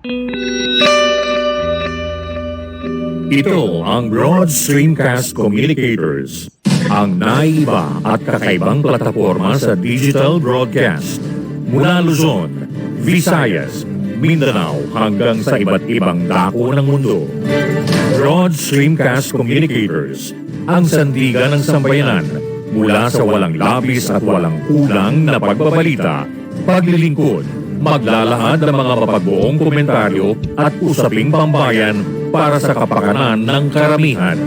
Ito ang Broad Stream Cast Communicators, ang naiiba at kakaibang plataforma sa digital broadcast. Mula Luzon, Visayas, Mindanao hanggang sa iba't ibang dako ng mundo. Broad Stream Cast Communicators, ang sandigan ng sambayanan mula sa walang labis at walang kulang na pagbabalita, paglilingkod, maglalahad ng mga mapagbuong komentaryo at usaping pambayan para sa kapakanan ng karamihan.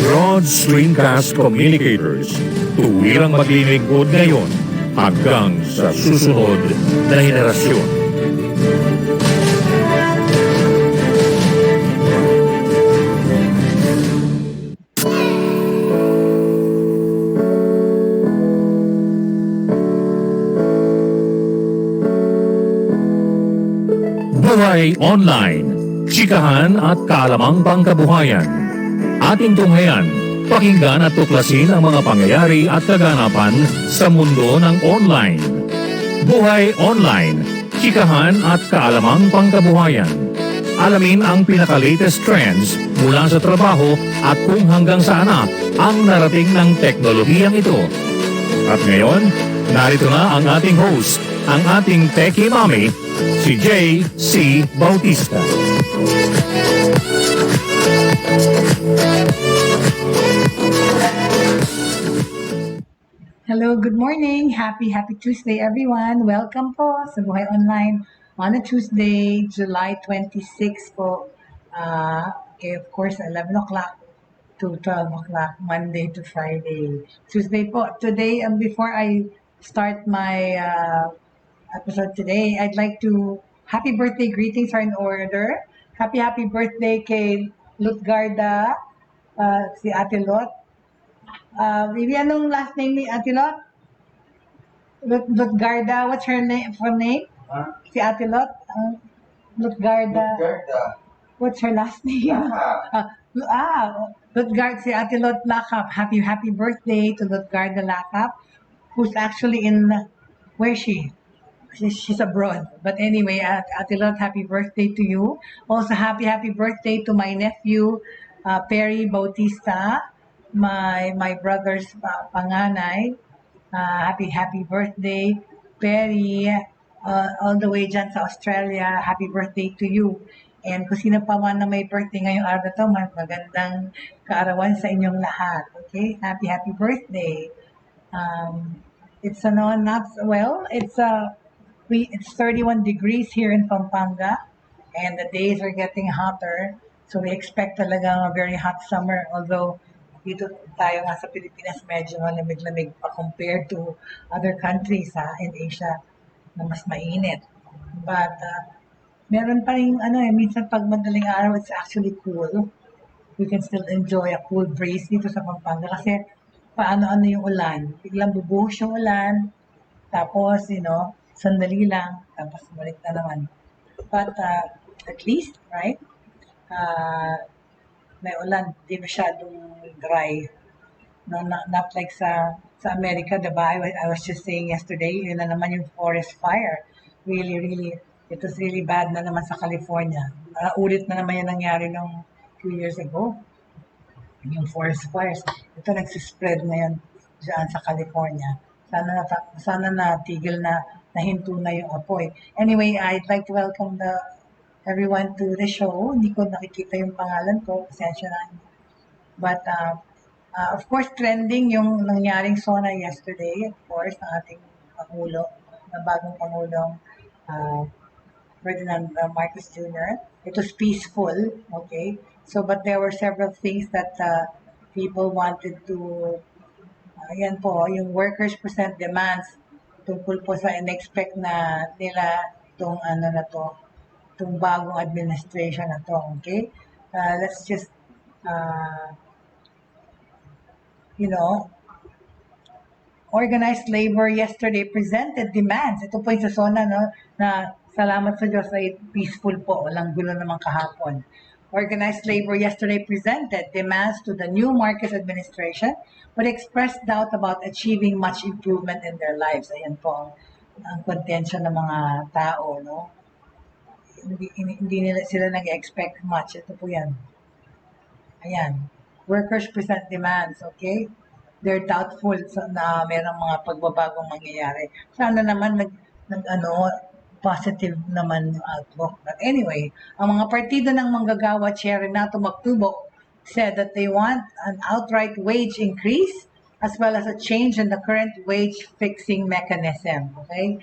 Broad Stream Cast Communicators, tuwirang maglilingkod ngayon hanggang sa susunod na henerasyon. Buhay Online, Chikahan at kaalamang pangkabuhayan. Ating tunghayan, pakinggan at tuklasin ang mga pangyayari at kaganapan sa mundo ng online. Buhay Online, Chikahan at kaalamang pangkabuhayan. Alamin ang pinaka-latest trends mula sa trabaho at kung hanggang saan na ang narating ng teknolohiyang ito. At ngayon, narito na ang ating host, ang ating Techiemommy, si Jaye C. Bautista. Hello, good morning. Happy Tuesday, everyone. Welcome po sa Buhay Online on a Tuesday, July 26 po. Of course, 11 o'clock to 12 o'clock, Monday to Friday. Tuesday po. Today, before I start my episode today, I'd like to, happy birthday greetings are in order. Happy birthday kay Lutgarda, si Ate Lot. Maybe anong last name ni Ate Lot? Lutgarda, what's her name, full name? Huh? Si Ate Lot? Lutgarda. What's her last name? Lutgarda, si Ate Lot Lakap. Happy birthday to Lutgarda Lakap, who's actually in, where is she? She's abroad. But anyway, Ate Lot, happy birthday to you. Also, happy birthday to my nephew, Perry Bautista, my brother's panganay. Happy birthday, Perry, all the way dyan sa Australia. Happy birthday to you. And kung sino pa man na may birthday ngayong araw na to, magandang kaarawan sa inyong lahat. Okay? Happy birthday. It's it's 31 degrees here in Pampanga, and the days are getting hotter. So we expect talaga a very hot summer, although dito tayo nga sa Pilipinas medyo lamig-lamig pa compared to other countries in Asia na mas mainit. But meron pa rin minsan pag madaling araw, it's actually cool. We can still enjoy a cool breeze dito sa Pampanga kasi paano yung ulan. Biglang bubuhos yung ulan, tapos, sandali lang, tapos balik na naman. But at least, right, may ulan, di masyadong dry. No, not like sa America, diba? I was just saying yesterday, yun na naman yung forest fire. Really, it was really bad na naman sa California. Ulit na naman yung nangyari nung few years ago. Yung forest fires. Ito nagsispread ngayon dyan sa California. Sana natigil na nahinto na yung apoy. Anyway, I'd like to welcome everyone to the show. Hindi ko nakikita yung pangalan ko. Pasensya na. But, of course, trending yung nangyaring SONA yesterday. Of course, ng ating Pangulo, na bagong Pangulong Ferdinand Marcos Jr. It was peaceful, okay? So, but there were several things that people wanted to, yan po, yung workers present demands tungkol po sa in-expect na nila itong itong bagong administration na to, okay? Let's just, organized labor yesterday presented demands. Ito po yung sa SONA, na salamat sa Diyos ay peaceful po, walang gulo naman kahapon. Organized labor yesterday presented demands to the new Marcos administration but expressed doubt about achieving much improvement in their lives. Ayan po ang kontensya ng mga tao, no? hindi nila sila nag-expect much. Ito po yan. Ayan. Workers present demands, okay? They're doubtful na merong mga pagbabagong mangyayari. Sana naman positive naman yung outlook. But anyway, ang mga partido ng manggagawa, Chair Renato Magtubo, said that they want an outright wage increase as well as a change in the current wage fixing mechanism. Okay,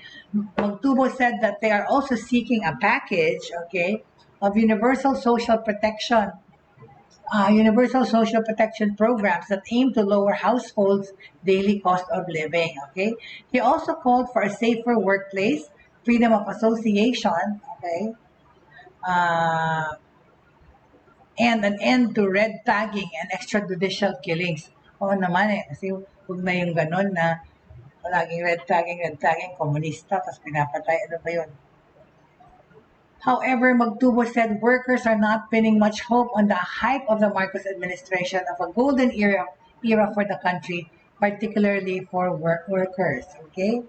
Magtubo said that they are also seeking a package, okay, of universal social protection programs that aim to lower households' daily cost of living. Okay, he also called for a safer workplace, freedom of association, okay, and an end to red tagging and extrajudicial killings. Oo naman kasi huwag na yung ganun na palaging red tagging, komunista, tapos pinapatay, ano ba yun? However, Magtubo said workers are not pinning much hope on the hype of the Marcos administration of a golden era for the country, particularly for workers. Okay?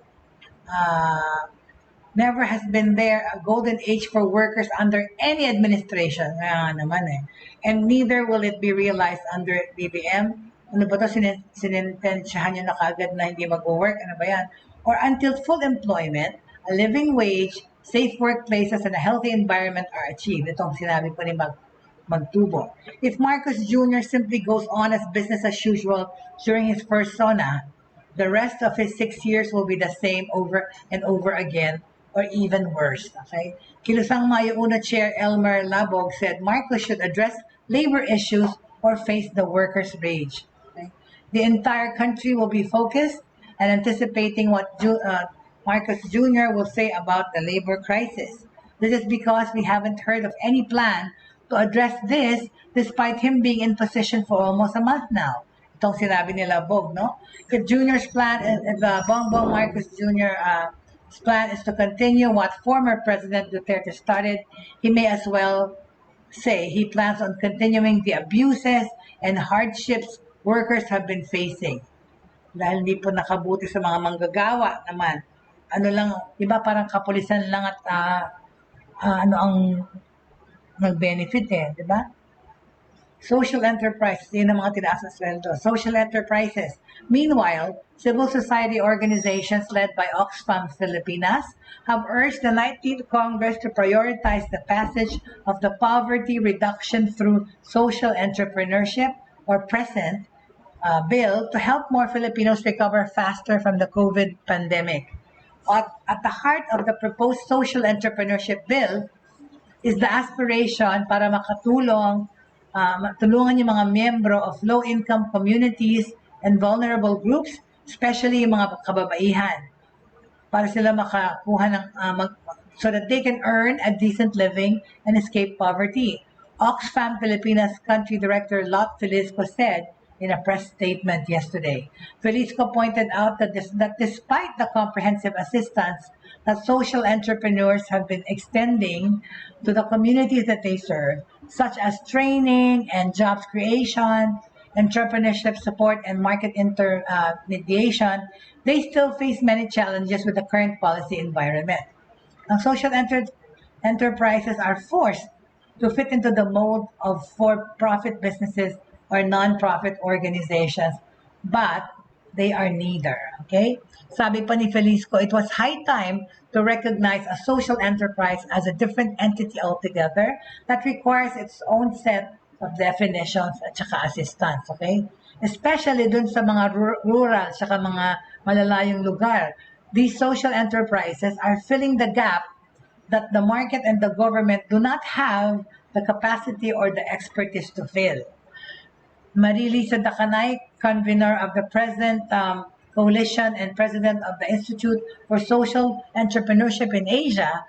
Never has been there a golden age for workers under any administration. And neither will it be realized under BBM. Ano ba ito? Sinintensyahan nyo na kaagad na hindi mag-work? Ano ba yan? Or until full employment, a living wage, safe workplaces, and a healthy environment are achieved. Ito ang sinabi po ni Magtubo. If Marcos Jr. simply goes on as business as usual during his first SONA, the rest of his 6 years will be the same over and over again, or even worse. Okay? Kilusang Mayo Una Chair Elmer Labog said Marcos should address labor issues or face the workers' rage. Okay? The entire country will be focused and anticipating what Marcos Jr. will say about the labor crisis. This is because we haven't heard of any plan to address this despite him being in position for almost a month now. Itong sinabi nila Bog, no? If Jr.'s plan, the Bongbong Marcos Jr.'s plan is to continue what former President Duterte started, he may as well say he plans on continuing the abuses and hardships workers have been facing. Dahil hindi po nakabuti sa mga manggagawa naman. Ano lang, iba parang kapulisan lang at ano ang nag-benefit di ba? Social enterprises, yun ang mga tinaas na sweldo. Social enterprises. Meanwhile, civil society organizations led by Oxfam Filipinas have urged the 19th Congress to prioritize the passage of the Poverty Reduction through Social Entrepreneurship, or PRESENT, bill to help more Filipinos recover faster from the COVID pandemic. At the heart of the proposed social entrepreneurship bill is the aspiration para tulungan yung mga miyembro of low-income communities and vulnerable groups, especially yung mga kababaihan, para sila makakuha ng so that they can earn a decent living and escape poverty. Oxfam Filipinas Country Director Lot Felisco said in a press statement yesterday. Felisco pointed out that despite the comprehensive assistance that social entrepreneurs have been extending to the communities that they serve, such as training and jobs creation, entrepreneurship support, and market intermediation, they still face many challenges with the current policy environment. Social enterprises are forced to fit into the mold of for-profit businesses or non-profit organizations, but they are neither. Okay? Sabi pa ni Felisco, it was high time to recognize a social enterprise as a different entity altogether that requires its own set of definitions at saka assistance. Okay? Especially dun sa mga rural saka mga malalayong lugar. These social enterprises are filling the gap that the market and the government do not have the capacity or the expertise to fill. Marilisa Dacanay, convener of the Present Coalition and president of the Institute for Social Entrepreneurship in Asia,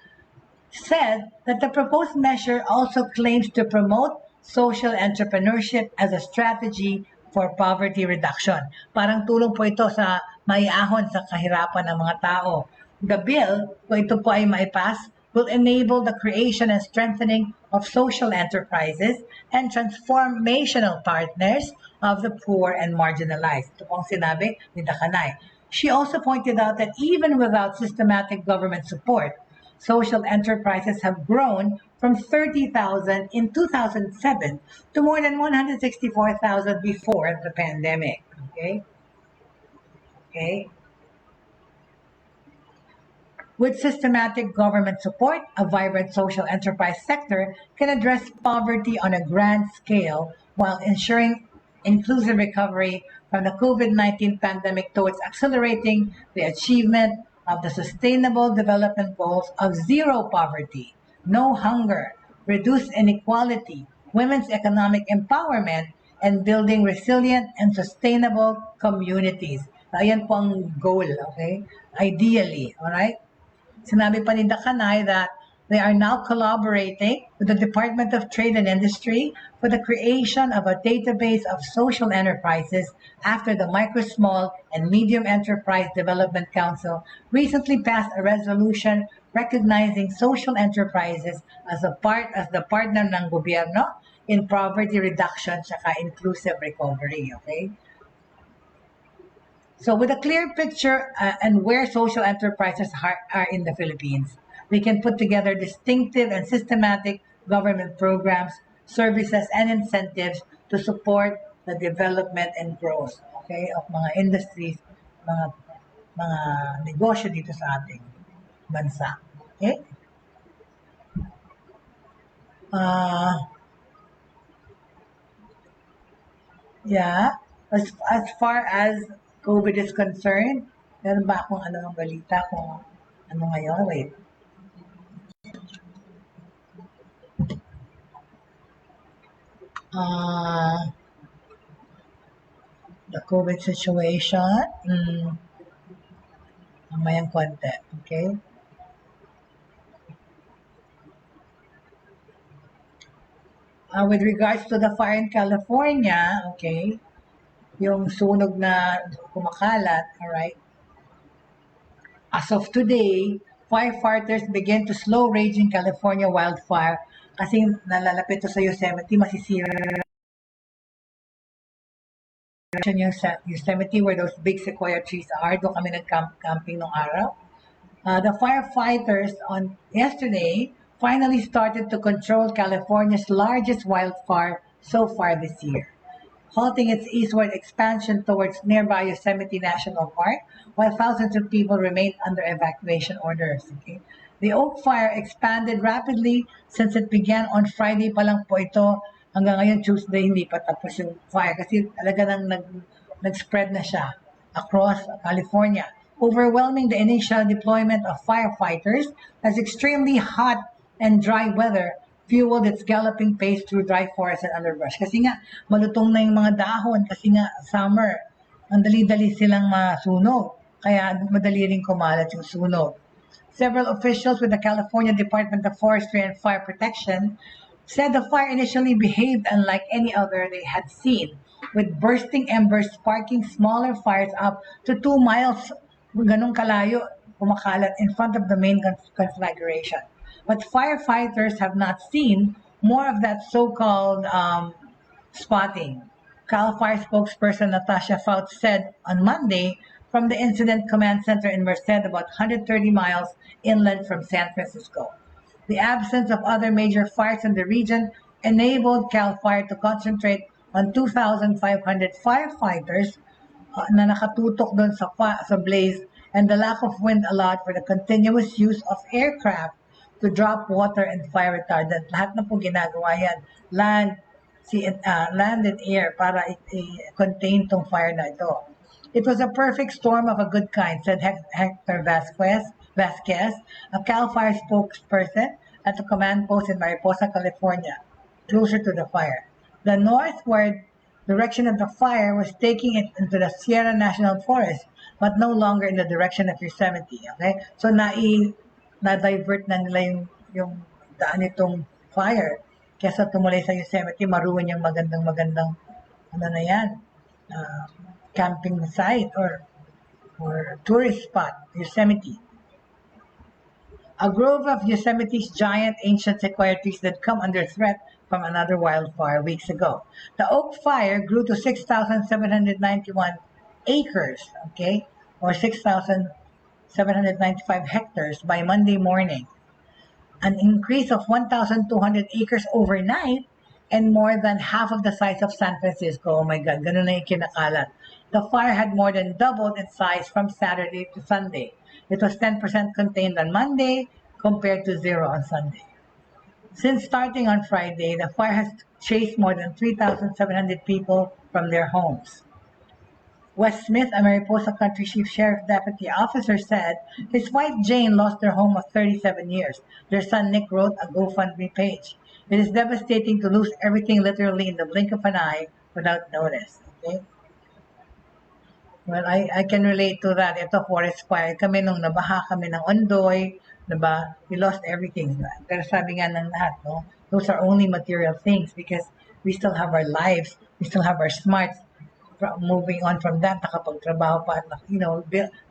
said that the proposed measure also claims to promote social entrepreneurship as a strategy for poverty reduction. Parang tulong po ito sa maiahon sa kahirapan ng mga tao. The bill, kung ito po ay maipass, will enable the creation and strengthening of social enterprises and transformational partners of the poor and marginalized. Ito pong sinabi ni Dacanay. She also pointed out that even without systematic government support, social enterprises have grown from 30,000 in 2007 to more than 164,000 before the pandemic. Okay? Okay? With systematic government support, a vibrant social enterprise sector can address poverty on a grand scale while ensuring inclusive recovery from the COVID-19 pandemic towards accelerating the achievement of the Sustainable Development Goals of zero poverty, no hunger, reduced inequality, women's economic empowerment, and building resilient and sustainable communities. Ayan po ang goal, okay? Ideally, all right? Sinabi pa ni Dakanay that they are now collaborating with the Department of Trade and Industry for the creation of a database of social enterprises after the Micro, Small, and Medium Enterprise Development Council recently passed a resolution recognizing social enterprises as the partner ng gobyerno in poverty reduction at inclusive recovery. Okay? So with a clear picture and where social enterprises are in the Philippines, we can put together distinctive and systematic government programs, services, and incentives to support the development and growth, okay, of mga industries, mga negosyo dito sa ating bansa. Okay? Yeah, as far as COVID is concerned, meron ba akong ang balita kung ano ngayon? Wait. The COVID situation. Mamayang konti. Okay? With regards to the fire in California, okay, yung sunog na kumakalat, alright? As of today, firefighters began to slow raging California wildfire kasi nalalapit to sa Yosemite, masisira yung Yosemite where those big sequoia trees are. Doon kami nag-camping nung araw. The firefighters on yesterday finally started to control California's largest wildfire so far this year, halting its eastward expansion towards nearby Yosemite National Park, while thousands of people remained under evacuation orders. Okay? The Oak Fire expanded rapidly since it began on Friday pa lang po ito. Hanggang ngayon, Tuesday, hindi pa tapos yung fire kasi talaga nang nag-spread na siya across California, overwhelming the initial deployment of firefighters as extremely hot and dry weather fueled its galloping pace through dry forest and underbrush. Kasi nga, malutong na yung mga dahon kasi nga summer. Ang dali-dali silang masunog. Kaya madali rin kumalat yung sunog. Several officials with the California Department of Forestry and Fire Protection said the fire initially behaved unlike any other they had seen, with bursting embers sparking smaller fires up to 2 miles ganong kalayo kumakalat in front of the main conflagration. But firefighters have not seen more of that so-called spotting. Cal Fire spokesperson Natasha Fouts said on Monday from the Incident Command Center in Merced, about 130 miles inland from San Francisco. The absence of other major fires in the region enabled Cal Fire to concentrate on 2,500 firefighters na nakatutok doon sa blaze, and the lack of wind allowed for the continuous use of aircraft to drop water and fire retardant. Lahat na po ginagawa yan. Land and air para i-contain tong fire na ito. It was a perfect storm of a good kind, said Hector Vasquez, a CAL FIRE spokesperson at the command post in Mariposa, California, closer to the fire. The northward direction of the fire was taking it into the Sierra National Forest, but no longer in the direction of Yosemite. Okay? So na-divert na nila yung daan nitong fire. Kesa tumulay sa Yosemite, maruwan yung magandang camping site or tourist spot, Yosemite. A grove of Yosemite's giant ancient sequoia trees that come under threat from another wildfire weeks ago. The Oak Fire grew to 6,791 acres, okay, or 6,795 hectares by Monday morning, an increase of 1,200 acres overnight, and more than half of the size of San Francisco. Oh my God, ganun na yung kinakalat. The fire had more than doubled its size from Saturday to Sunday. It was 10% contained on Monday compared to 0 on Sunday. Since starting on Friday, the fire has chased more than 3,700 people from their homes. Wes Smith, a Mariposa Country Chief Sheriff Deputy Officer, said his wife Jane lost their home of 37 years. Their son Nick wrote a GoFundMe page. It is devastating to lose everything literally in the blink of an eye without notice. Okay? Well, I can relate to that. Ito, forest fire. Kami nung nabaha kami ng Ondoy, diba? We lost everything. Pero sabi nga ng lahat, no? Those are only material things because we still have our lives. We still have our smarts. Moving on from that, nakapagtrabaho pa, you know,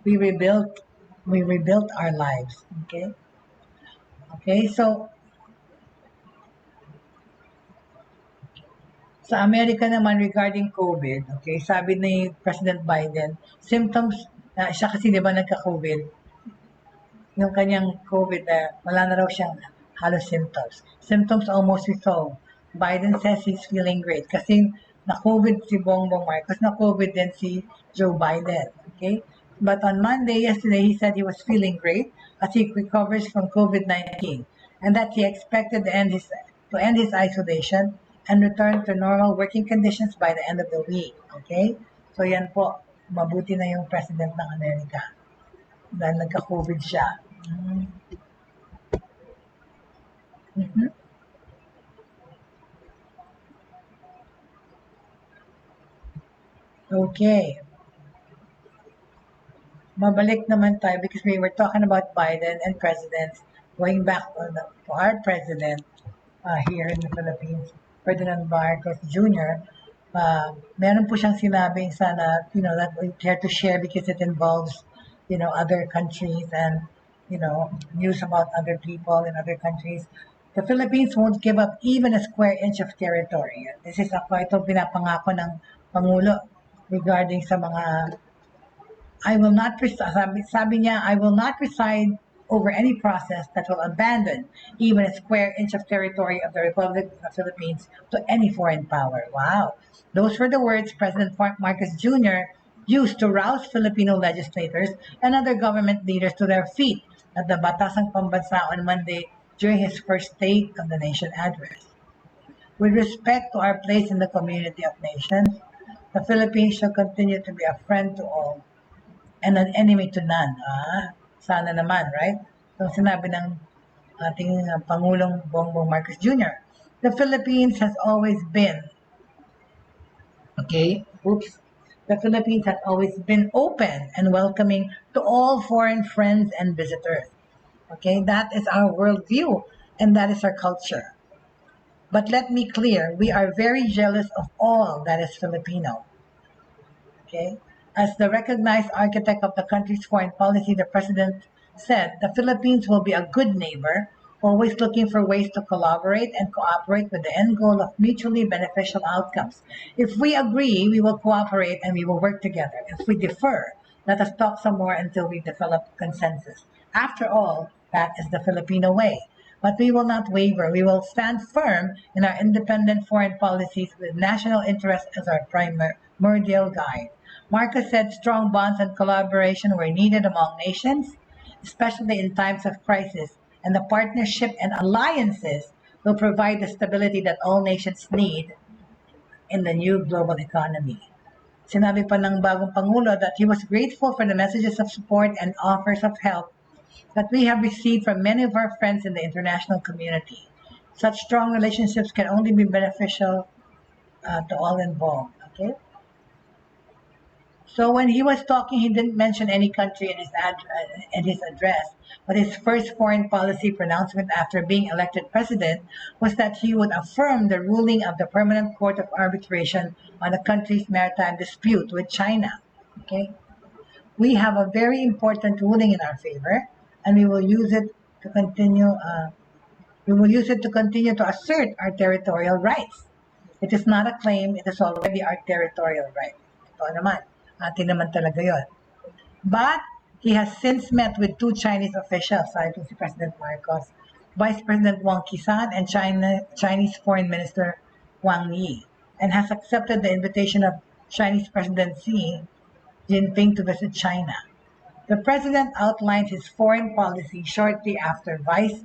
we rebuilt our lives. Okay? Okay, so sa Amerika naman regarding COVID, okay, sabi ni President Biden, symptoms, siya kasi di ba nagka-COVID, yung kanyang COVID, wala na raw siyang halos symptoms. Symptoms almost resolved. Biden says he's feeling great kasi na-COVID si Bongbong Marcos, na-COVID din si Joe Biden, okay? But on Monday, yesterday, he said he was feeling great as he recovers from COVID-19 and that he expected to end his isolation and return to normal working conditions by the end of the week. Okay? So yan po, mabuti na yung President ng Amerika dahil nagka-COVID siya. Mm-hmm. Okay. Mabalik naman tayo because we were talking about Biden and presidents going back to our president here in the Philippines. Ferdinand Marcos Jr., meron po siyang sinabing sana, you know, that we care to share because it involves, you know, other countries and, you know, news about other people in other countries. The Philippines won't give up even a square inch of territory. This is ito pinapangako ng Pangulo regarding sa mga, I will not, sabi niya, I will not preside over any process that will abandon even a square inch of territory of the Republic of the Philippines to any foreign power. Wow. Those were the words President Marcos Jr. used to rouse Filipino legislators and other government leaders to their feet at the Batasang Pambansa on Monday during his first State of the Nation address. With respect to our place in the community of nations, the Philippines shall continue to be a friend to all and an enemy to none. Sana naman, right? So sinabi ng ating Pangulong Bongbong Marcos Jr. The Philippines has always been, the Philippines has always been open and welcoming to all foreign friends and visitors. Okay, that is our worldview and that is our culture. But let me clear, we are very jealous of all that is Filipino. Okay? As the recognized architect of the country's foreign policy, the president said, the Philippines will be a good neighbor, always looking for ways to collaborate and cooperate with the end goal of mutually beneficial outcomes. If we agree, we will cooperate and we will work together. If we differ, let us talk some more until we develop consensus. After all, that is the Filipino way. But we will not waver. We will stand firm in our independent foreign policies with national interest as our primordial guide. Marcos said strong bonds and collaboration were needed among nations, especially in times of crisis, and the partnership and alliances will provide the stability that all nations need in the new global economy. Sinabi pa ng bagong Pangulo that he was grateful for the messages of support and offers of help that we have received from many of our friends in the international community. Such strong relationships can only be beneficial to all involved. Okay? So when he was talking, he didn't mention any country in his address, but his first foreign policy pronouncement after being elected president was that he would affirm the ruling of the Permanent Court of Arbitration on the country's maritime dispute with China. Okay? We have a very important ruling in our favor, and we will use it to continue. To assert our territorial rights. It is not a claim; it is already our territorial right. Ito naman, atin naman talaga yon. But he has since met with two Chinese officials, sabi si President Marcos, Vice President Wang Qishan and Chinese Foreign Minister Wang Yi, and has accepted the invitation of Chinese President Xi Jinping to visit China. The president outlined his foreign policy shortly after Vice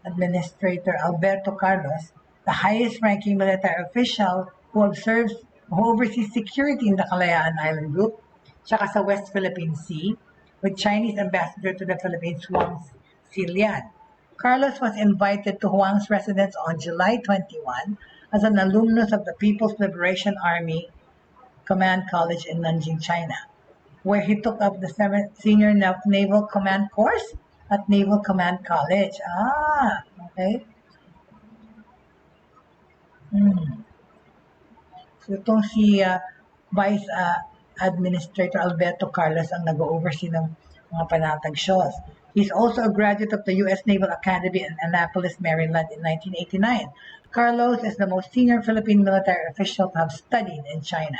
Administrator Alberto Carlos, the highest-ranking military official who oversees security in the Kalayaan Island Group, tsaka sa West Philippine Sea, with Chinese Ambassador to the Philippines Wang Xilian. Carlos was invited to Huang's residence on July 21 as an alumnus of the People's Liberation Army Command College in Nanjing, China, where he took up the 7th Senior Naval Command course at Naval Command College. Okay. So itong si Vice Administrator Alberto Carlos ang nag-oversee ng mga panatag shows. He's also a graduate of the U.S. Naval Academy in Annapolis, Maryland in 1989. Carlos is the most senior Philippine military official to have studied in China.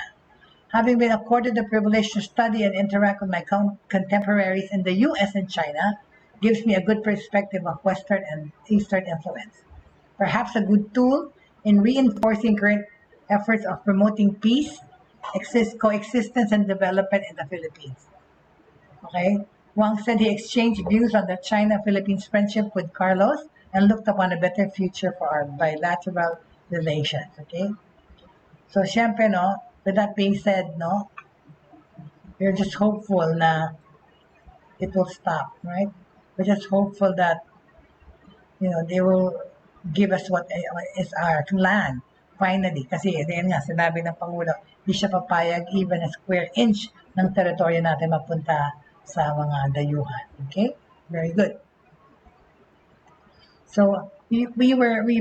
Having been accorded the privilege to study and interact with my contemporaries in the U.S. and China, gives me a good perspective of Western and Eastern influence. Perhaps a good tool in reinforcing current efforts of promoting peace, coexistence, and development in the Philippines. Okay? Wang said he exchanged views on the China-Philippines friendship with Carlos and looked upon a better future for our bilateral relations. Okay? So, syempre, no, with that being said, no, we're just hopeful na it will stop, right? We're just hopeful that, they will give us what is our land, finally. Kasi, yun nga, sinabi ng Pangulo, hindi siya papayag even a square inch ng teritoryo natin mapunta sa mga dayuhan. Okay? Very good. So, we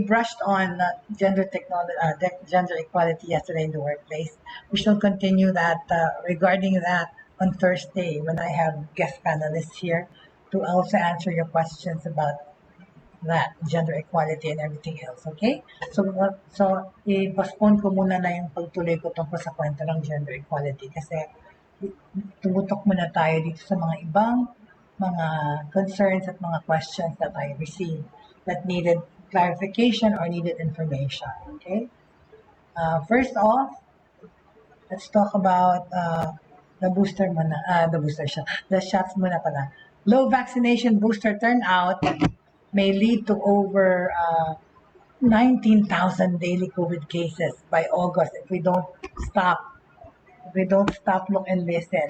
brushed on gender equality yesterday in the workplace. We shall continue that regarding that on Thursday when I have guest panelists here to also answer your questions about that gender equality and everything else. Okay? So i-postpone ko muna na yung pagtuloy ko tungkol sa kwento ng gender equality kasi tumutok muna tayo dito sa mga ibang mga concerns at mga questions that I received that needed clarification or needed information. Okay? First off, let's talk about the booster muna. The shots muna pala. Low vaccination booster turnout may lead to over 19,000 daily COVID cases by August if we don't stop. Look, and listen,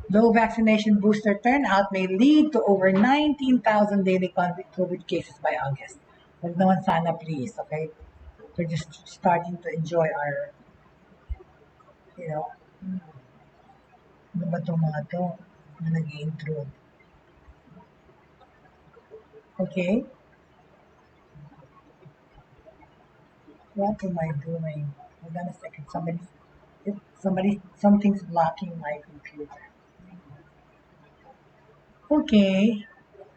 Low vaccination booster turnout may lead to over 19,000 daily COVID cases by August. Huwag naman sana, please, okay? We're just starting to enjoy our, ano ba itong mga to na nag-i-intrude? Okay? What am I doing? Hold on a second. Something's blocking my computer. Okay.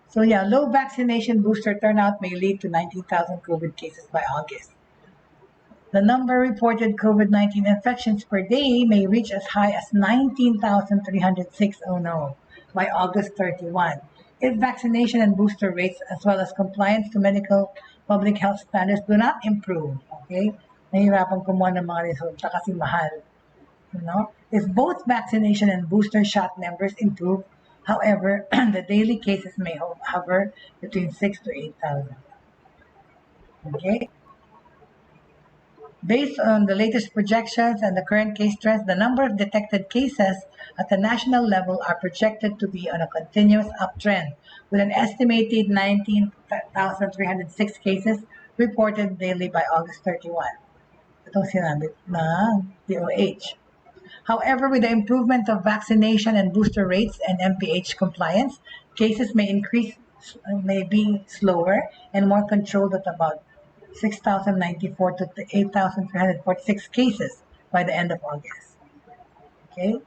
So yeah, low vaccination booster turnout may lead to 19,000 COVID cases by August. The number reported COVID-19 infections per day may reach as high as 19,306 by August 31. If vaccination and booster rates as well as compliance to medical public health standards do not improve, okay? Nahihirapan kumuha ng mga resulta kasi mahal. If both vaccination and booster shot numbers improve, however, the daily cases may hover between 6,000 to 8,000. Okay? Based on the latest projections and the current case trends, the number of detected cases at the national level are projected to be on a continuous uptrend, with an estimated 19,306 cases reported daily by August 31. Itong sinabi ng DOH. However, with the improvement of vaccination and booster rates and MPH compliance, cases may be slower and more controlled at about 6,094 to 8,346 cases by the end of August. Okay?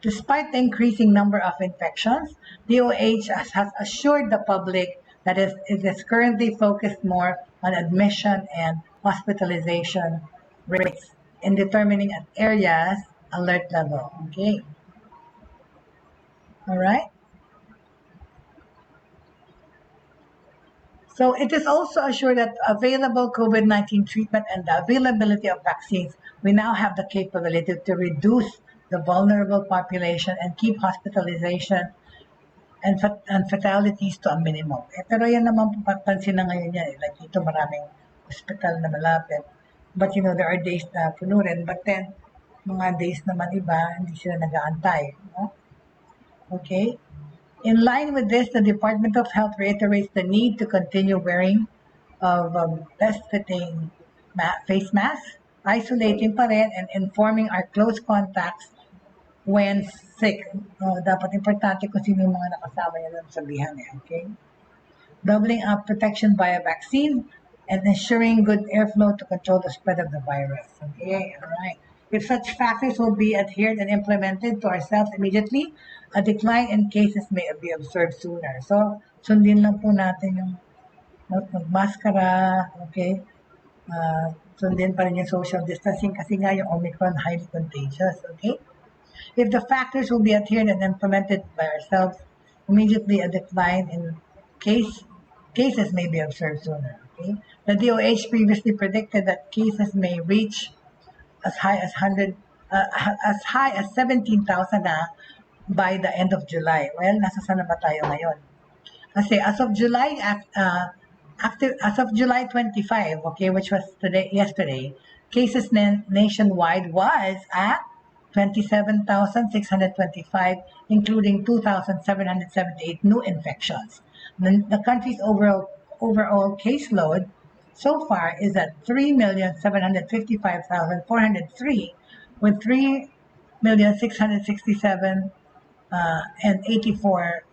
Despite the increasing number of infections, DOH has assured the public that it is currently focused more on admission and hospitalization rates in determining an area's alert level. Okay. All right. So it is also assured that available COVID-19 treatment and the availability of vaccines, we now have the capability to reduce the vulnerable population and keep hospitalization and fatalities to a minimum. Pero yan naman papansin na ngayon yan. Like dito maraming hospital na malapit. But there are days na puno rin. But then, mga days naman iba, hindi sila nag-aantay. No? Okay? In line with this, the Department of Health reiterates the need to continue wearing of best-fitting face masks, isolating pa rin, and informing our close contacts when sick. Dapat importante kung sino yung mga nakasama niya lang sabihan okay? Doubling up protection via vaccine and ensuring good airflow to control the spread of the virus. Okay, all right. If such factors will be adhered and implemented to ourselves immediately, a decline in cases may be observed sooner. So, sundin lang po natin yung magmaskara, okay? Sundin pa rin yung social distancing kasi nga yung Omicron highly contagious, okay? If the factors will be adhered and implemented by ourselves, immediately a decline in cases may be observed sooner. Okay? The DOH previously predicted that cases may reach as high as 17,000 by the end of July. Well, nasa sana ba tayo ngayon? Kasi as of July 25, okay, which was yesterday, cases nationwide was at 27,625, including 2,778 new infections. The country's overall caseload so far is at 3,755,403, with 3,667 and 84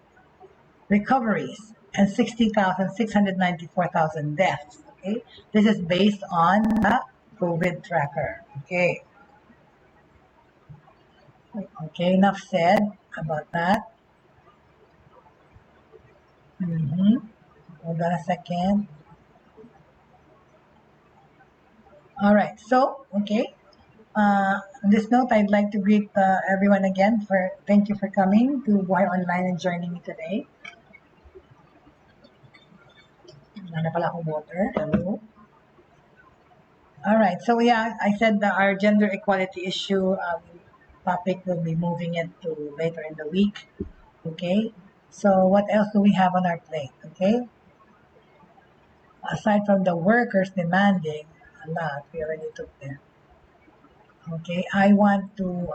recoveries and 60,694,000 deaths. Okay, this is based on the COVID tracker. Okay. Okay, enough said about that. Hold on a second. All right, so, okay. On this note, I'd like to greet everyone again. Thank you for coming to Buhay Online and joining me today. Wala pala akong water. Hello. All right, so yeah, I said that our gender equality issue topic will be moving it to later in the week. Okay, so what else do we have on our plate? Okay, aside from the workers demanding a lot, we already took them. Okay, I want to,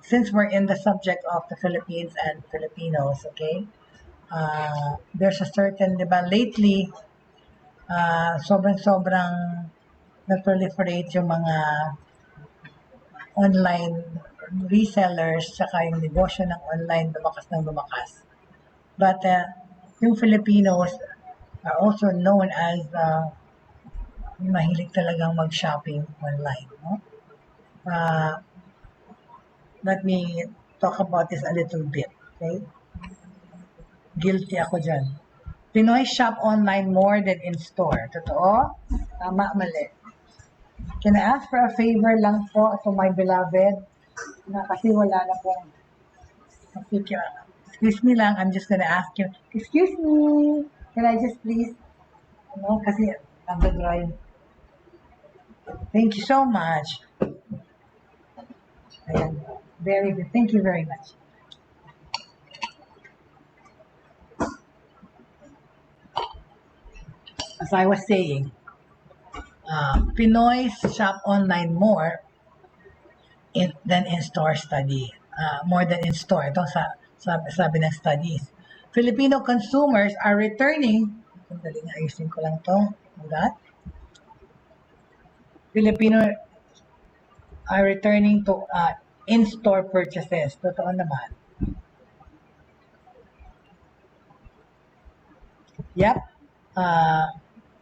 since we're in the subject of the Philippines and Filipinos, okay, there's a certain, diba, lately, sobrang nag-proliferate yung mga online resellers saka yung negosyo ng online lumakas ng lumakas. But yung Filipinos are also known as mahilig talagang mag-shopping online. No? Let me talk about this a little bit. Okay? Guilty ako dyan. Pinoy shop online more than in store. Totoo? Tama, mali. Can I ask for a favor lang po to my beloved? Na kasi wala na pong excuse me lang, I'm just gonna ask you, excuse me, can I just please, kasi I'm the drive. Thank you so much. Ayan, very good, thank you very much. As I was saying, Pinoy shop online more than in-store study. More than in-store. Ito sabi ng studies. Filipino consumers are returning, sandali nga, ayusin ko lang to. That? Filipino are returning to in-store purchases. Totoo naman. Yep.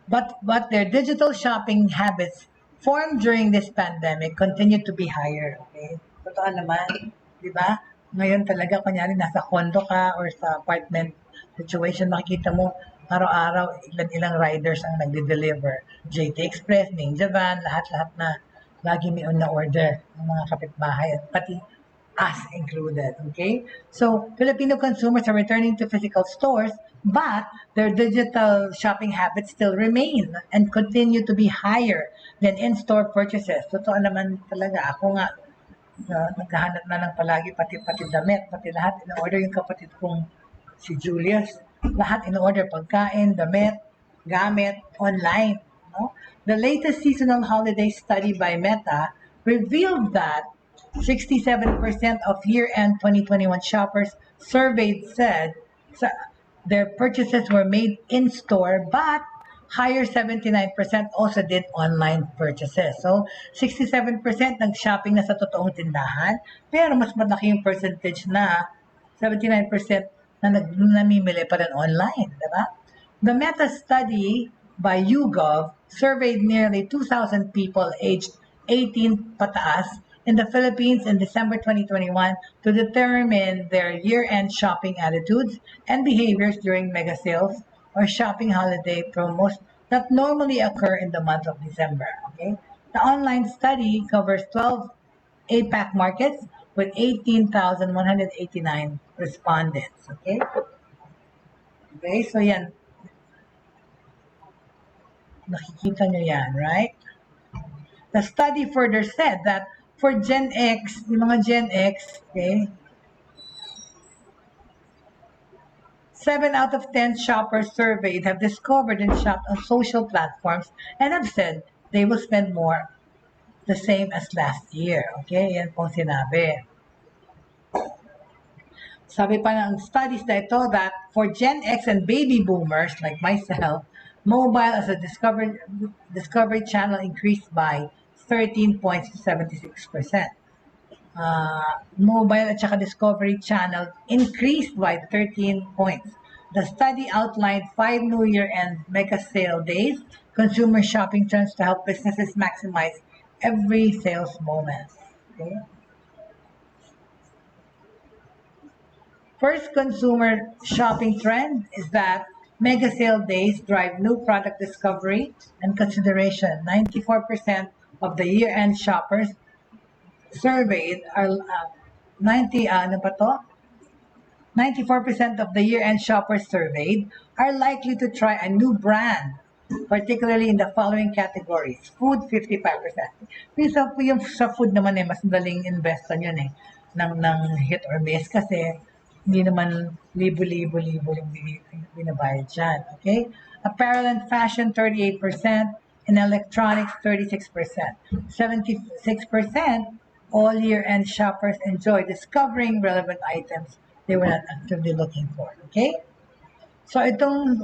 But their digital shopping habits formed during this pandemic continue to be higher. Okay? Totoo naman, di ba? Ngayon talaga, kunyari nasa condo ka or sa apartment situation, makikita mo araw-araw ilang riders ang nagde-deliver. JT Express, Ninja Van, lahat-lahat na lagi may on na order ng mga kapitbahay. At pati us included, okay? So Filipino consumers are returning to physical stores, but their digital shopping habits still remain and continue to be higher than in-store purchases. Totoo naman talaga. Ako nga, naghahanap na lang palagi, pati damit, pati lahat. In-order yung kapatid kong si Julius. Lahat in-order, pagkain, damit, gamit, online. No? The latest seasonal holiday study by Meta revealed that 67% of year-end 2021 shoppers surveyed said their purchases were made in-store, but higher 79% also did online purchases. So, 67% nag-shopping na sa totoong tindahan, pero mas malaki yung percentage na 79% na namimili pa rin online, diba? The Meta study by YouGov surveyed nearly 2,000 people aged 18 pataas in the Philippines in December 2021 to determine their year-end shopping attitudes and behaviors during mega sales or shopping holiday promos that normally occur in the month of December. Okay, the online study covers 12 APAC markets with 18,189 respondents. Okay, so yan. Nakikita nyo yan, right? The study further said that for Gen X, yung mga Gen X, okay, 7 out of 10 shoppers surveyed have discovered and shopped on social platforms and have said they will spend more the same as last year. Okay, yan pong sinabi. Sabi pa ng studies na ito that for Gen X and baby boomers like myself, mobile as a discovery channel increased by 13.76%. Mobile at saka discovery channel increased by 13 points. The study outlined 5 New Year and mega sale days, consumer shopping trends to help businesses maximize every sales moment. Okay? First consumer shopping trend is that mega sale days drive new product discovery and consideration. 94% of the year-end shoppers surveyed are 94% of the year-end shoppers surveyed are likely to try a new brand, particularly in the following categories. Food, 55%. Yung sa food naman mas madaling investan yun ng hit or miss kasi hindi naman libo-libo yung binabayad dyan. Okay? Apparel and fashion, 38%. And electronics, 36%. 76% all year-end shoppers enjoy discovering relevant items they were not actively looking for. Okay? So itong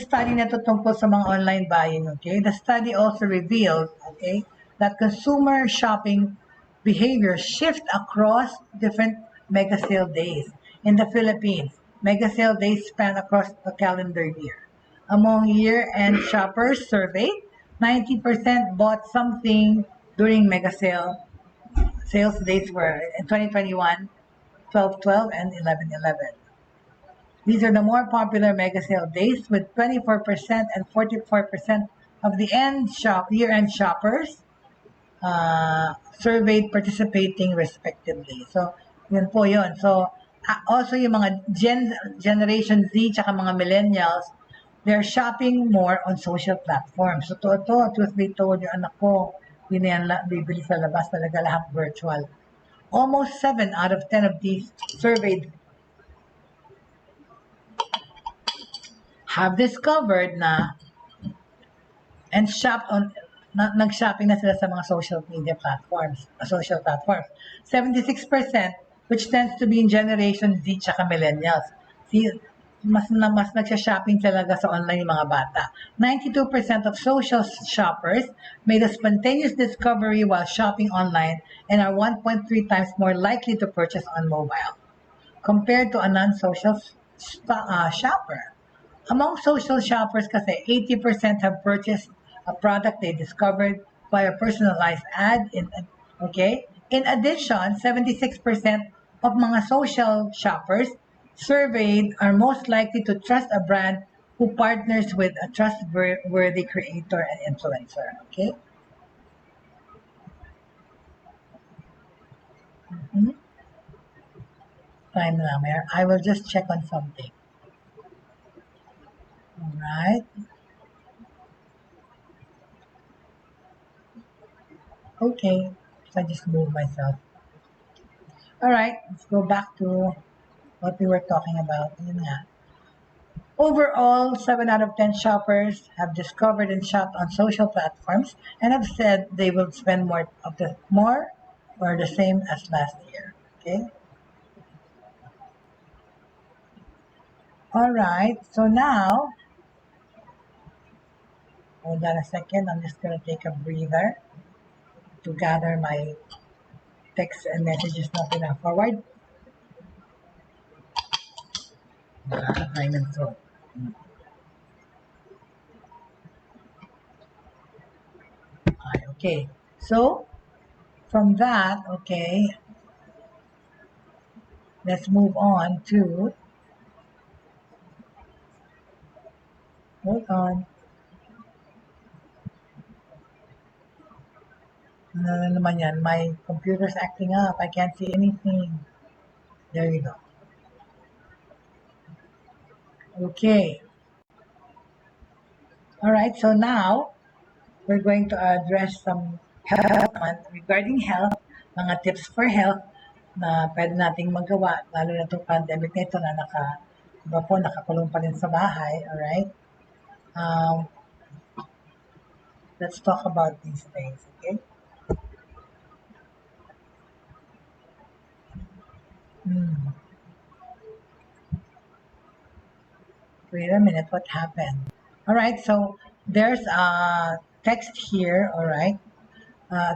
study na ito tungkol sa mga online buying, okay? The study also revealed, okay, that consumer shopping behavior shift across different mega sale days. In the Philippines, mega sale days span across the calendar year. Among year-end shoppers surveyed, 90% bought something during mega sale. Sales dates were in 2021, 12/12 and 11/11. These are the more popular mega sale days with 24% and 44% of the year-end shoppers surveyed participating respectively. So, yun po yun. So, also yung mga Generation Z tsaka mga millennials, they're shopping more on social platforms. So, truth be told, yung anak ko, hindi na yan bibili sa labas, talaga lahat virtual. Almost 7 out of 10 of these surveyed have discovered na and shopped on nag-shopping na sila sa mga social platforms. 76%, which tends to be in Generation Z tsaka millennials. See, mas nagsha-shopping talaga sa online yung mga bata. 92% of social shoppers made a spontaneous discovery while shopping online and are 1.3 times more likely to purchase on mobile compared to a non-social shopper. Among social shoppers kasi, 80% have purchased a product they discovered by a personalized ad. In addition, 76% of mga social shoppers surveyed are most likely to trust a brand who partners with a trustworthy creator and influencer. Okay? time na I will just check on something. Alright. Okay. So I just move myself. Alright, let's go back to what we were talking about. Yun nga. Overall, 7 out of 10 shoppers have discovered and shopped on social platforms and have said they will spend more or the same as last year. Okay. All right. So now, hold on a second. I'm just going to take a breather to gather my text and messages natin na forward. Nakakakain ng throat. Okay. So, from that, okay, let's move on to, hold on. Ano na naman yan? My computer's acting up. I can't see anything. There you go. Okay. Alright, so now, we're going to address some health regarding health, mga tips for health na pwede nating magawa, lalo na itong pandemic na ito na nakakulong pa rin sa bahay, alright? Let's talk about these things, okay? Wait a minute, what happened? Alright, so there's a text here, alright?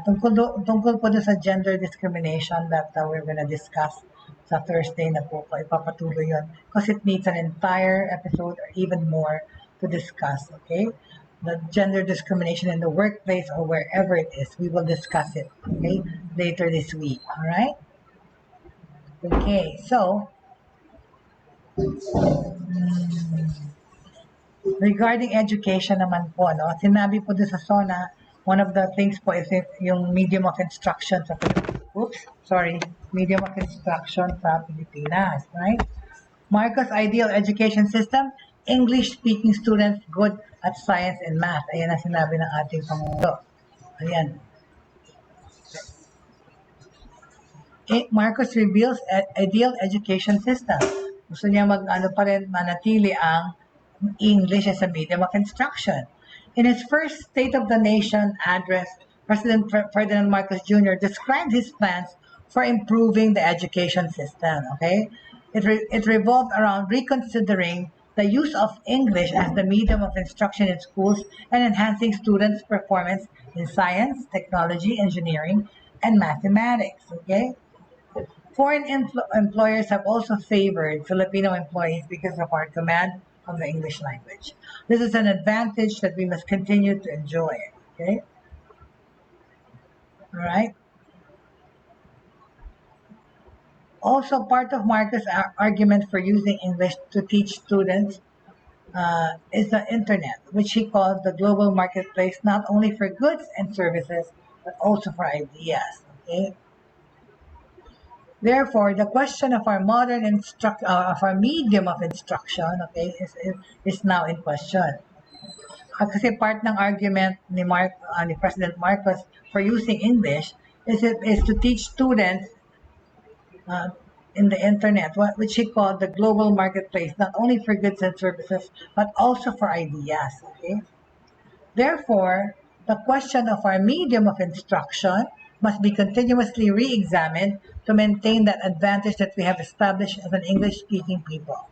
Tungkol po sa gender discrimination that we're gonna discuss sa Thursday na po ipapatuloy yun because it needs an entire episode or even more to discuss, okay? The gender discrimination in the workplace or wherever it is, we will discuss it, okay? Later this week, alright? Okay, so regarding education naman po, no? Sinabi po doon sa SONA, one of the things po is yung medium of instruction sa medium of instruction sa Pilipinas, right? Marcos ideal education system, English-speaking students good at science and math. Ayan ang sinabi ng ating Pangulo. Ayan. Marcos reveals ideal education system. Gusto niya manatili ang English as a medium of instruction. In his first State of the Nation address, President Ferdinand Marcos Jr. described his plans for improving the education system. Okay, it revolved around reconsidering the use of English as the medium of instruction in schools and enhancing students' performance in science, technology, engineering, and mathematics. Okay. Foreign employers have also favored Filipino employees because of our command of the English language. This is an advantage that we must continue to enjoy. Okay? All right? Also, part of Marcus' argument for using English to teach students is the internet, which he called the global marketplace, not only for goods and services, but also for ideas. Okay? Therefore, the question of our of our medium of instruction, okay, is now in question. Kasi part ng argument ni President Marcos for using English is to teach students in the internet, which he called the global marketplace, not only for goods and services, but also for ideas. Okay. Therefore, the question of our medium of instruction must be continuously re-examined to maintain that advantage that we have established as an English-speaking people.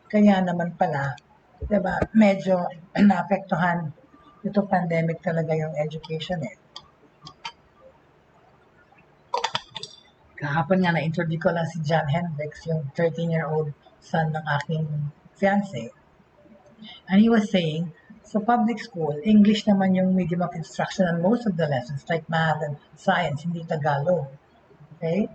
Kaya naman pala, diba, medyo naapektuhan ito pandemic talaga yung education eh. Kahapon nga na-interview ko lang si John Hendricks, yung 13-year-old son ng aking fiancé. And he was saying, so public school, English naman yung medium of instruction on most of the lessons, like math and science, hindi Tagalog. Okay?